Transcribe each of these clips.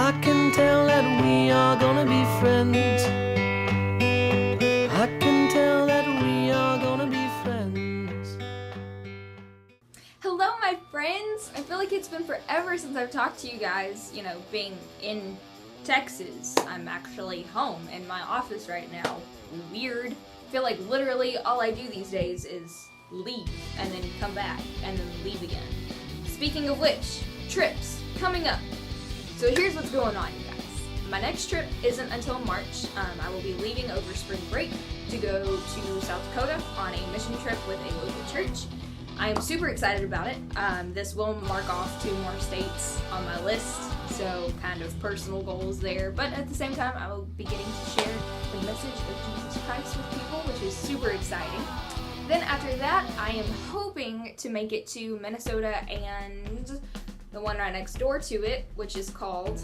I can tell that we are gonna be friends. I can tell that we are gonna be friends. Hello, my friends! I feel like it's been forever since I've talked to you guys, being in Texas. I'm actually home in my office right now. Weird. I feel like literally all I do these days is leave and then come back and then leave again. Speaking of which, trips coming up. So here's what's going on, you guys. My next trip isn't until March. I will be leaving over spring break to go to South Dakota on a mission trip with a local church. I am super excited about it. This will mark off 2 more states on my list, so kind of personal goals there. But at the same time, I will be getting to share the message of Jesus Christ with people, which is super exciting. Then after that, I am hoping to make it to Minnesota and the one right next door to it, which is called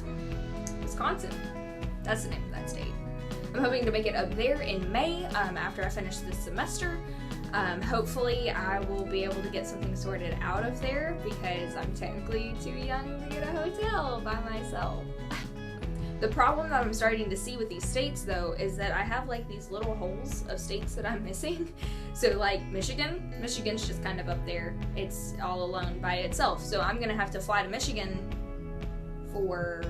Wisconsin. That's the name of that state. I'm hoping to make it up there in May after I finish this semester. Hopefully I will be able to get something sorted out of there because I'm technically too young to get a hotel by myself. The problem that I'm starting to see with these states though is that I have like these little holes of states that I'm missing. So like Michigan's just kind of up there. It's all alone by itself. So I'm gonna have to fly to Michigan for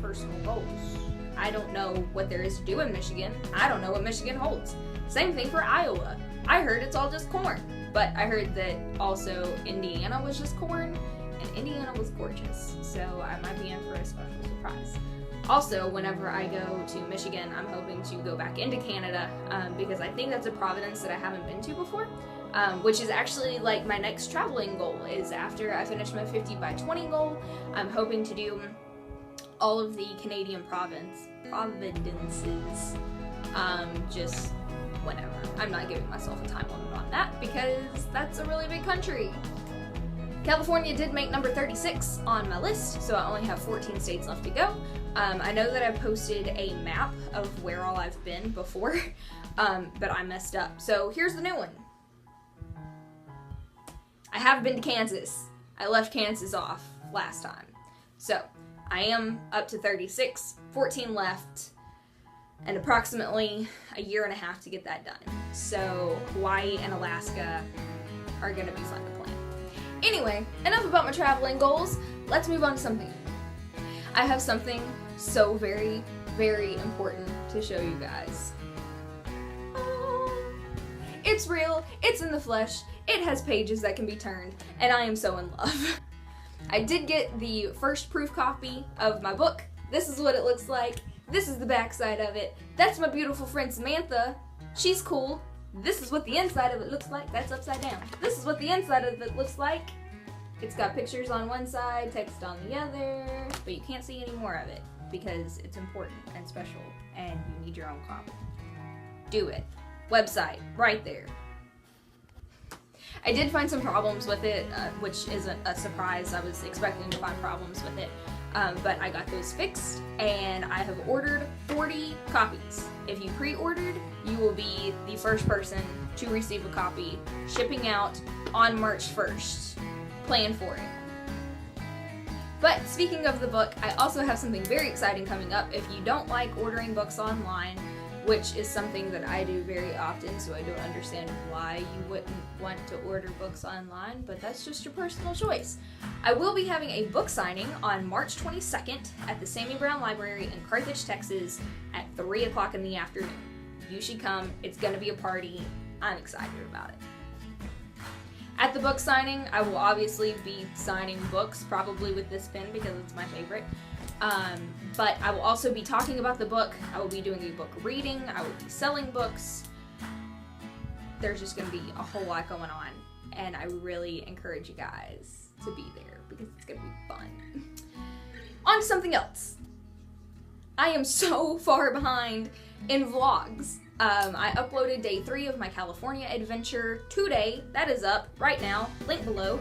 personal goals. I don't know what there is to do in Michigan. I don't know what Michigan holds. Same thing for Iowa. I heard it's all just corn, but I heard that also Indiana was just corn, and Indiana was gorgeous, so I might be in for a special surprise. Also, whenever I go to Michigan, I'm hoping to go back into Canada because I think that's a province that I haven't been to before, which is actually like my next traveling goal is after I finish my 50 by 20 goal, I'm hoping to do all of the Canadian provinces, just whenever. I'm not giving myself a time limit on that because that's a really big country. California did make number 36 on my list, so I only have 14 states left to go. I know that I posted a map of where all I've been before, but I messed up. So here's the new one. I have been to Kansas. I left Kansas off last time. So I am up to 36, 14 left, and approximately a year and a half to get that done. So Hawaii and Alaska are gonna be fun to plan. Anyway, enough about my traveling goals. Let's move on to something. I have something so very, very important to show you guys. It's real, it's in the flesh, it has pages that can be turned, and I am so in love. I did get the first proof copy of my book. This is what it looks like. This is the backside of it. That's my beautiful friend Samantha. She's cool. This is what the inside of it looks like. That's upside down. This is what the inside of it looks like. It's got pictures on one side, text on the other, but you can't see any more of it because it's important and special and you need your own copy. Do it. Website, right there. I did find some problems with it, which isn't a surprise. I was expecting to find problems with it, but I got those fixed, and I have ordered 40 copies. If you pre-ordered, you will be the first person to receive a copy, shipping out on March 1st. Plan for it. But speaking of the book, I also have something very exciting coming up. If you don't like ordering books online, which is something that I do very often, so I don't understand why you wouldn't want to order books online, but that's just your personal choice. I will be having a book signing on March 22nd at the Sammy Brown Library in Carthage, Texas at 3 o'clock in the afternoon. You should come. It's going to be a party. I'm excited about it. At the book signing, I will obviously be signing books, probably with this pen because it's my favorite. But I will also be talking about the book. I will be doing a book reading. I will be selling books. There's just going to be a whole lot going on. And I really encourage you guys to be there because it's going to be fun. On to something else. I am so far behind in vlogs. I uploaded day 3 of my California adventure today. That is up right now. Link below.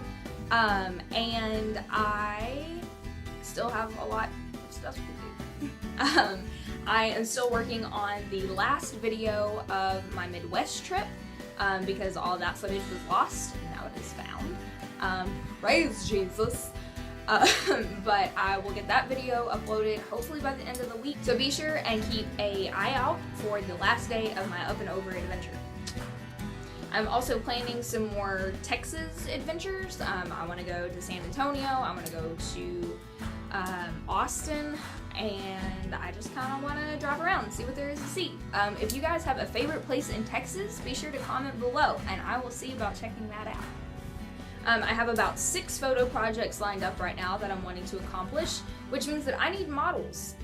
And I still have a lot of stuff to do. I am still working on the last video of my Midwest trip because all that footage was lost and now it is found. Praise Jesus. But I will get that video uploaded hopefully by the end of the week. So be sure and keep an eye out for the last day of my Up and Over adventure. I'm also planning some more Texas adventures. I want to go to San Antonio. I want to go to Austin, and I just kind of want to drive around and see what there is to see. If you guys have a favorite place in Texas, be sure to comment below, and I will see about checking that out. I have about 6 photo projects lined up right now that I'm wanting to accomplish, which means that I need models.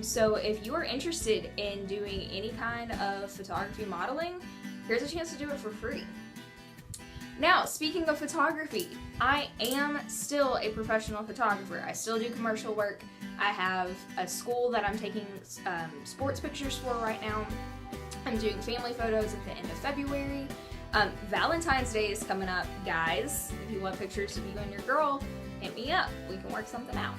So if you are interested in doing any kind of photography modeling, here's a chance to do it for free. Now, speaking of photography, I am still a professional photographer. I still do commercial work. I have a school that I'm taking sports pictures for right now. I'm doing family photos at the end of February. Valentine's Day is coming up, guys. If you want pictures of you and your girl, hit me up. We can work something out.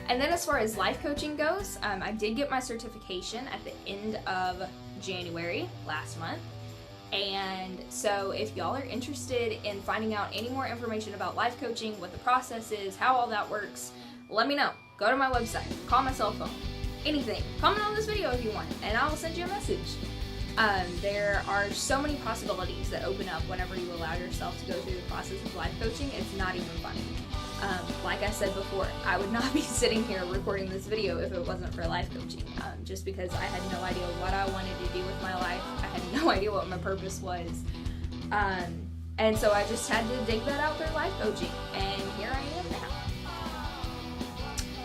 And then as far as life coaching goes, I did get my certification at the end of January last month. And so if y'all are interested in finding out any more information about life coaching, what the process is, how all that works, let me know. Go to my website, call my cell phone, anything. Comment on this video if you want, and I will send you a message. There are so many possibilities that open up whenever you allow yourself to go through the process of life coaching. It's not even funny. Like I said before, I would not be sitting here recording this video if it wasn't for life coaching, just because I had no idea what I wanted to do with my life. I had no idea what my purpose was. And so I just had to dig that out through life coaching, and here I am now.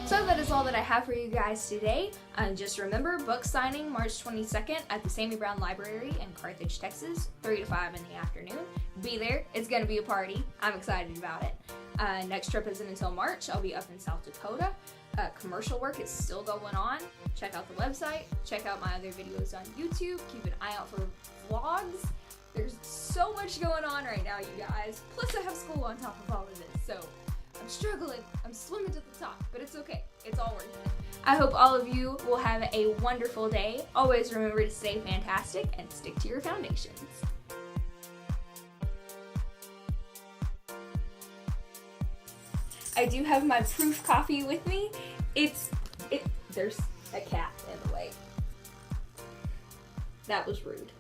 So that is all that I have for you guys today. Just remember, book signing March 22nd at the Sammy Brown Library in Carthage, Texas, 3 to 5 in the afternoon. Be there. It's going to be a party. I'm excited about it. Next trip isn't until March. I'll be up in South Dakota. Commercial work is still going on. Check out the website. Check out my other videos on YouTube. Keep an eye out for vlogs. There's so much going on right now, you guys. Plus I have school on top of all of this, so I'm struggling. I'm swimming to the top, but it's okay. It's all worth it. I hope all of you will have a wonderful day. Always remember to stay fantastic and stick to your foundations. I do have my proof coffee with me. There's a cat in the way. That was rude.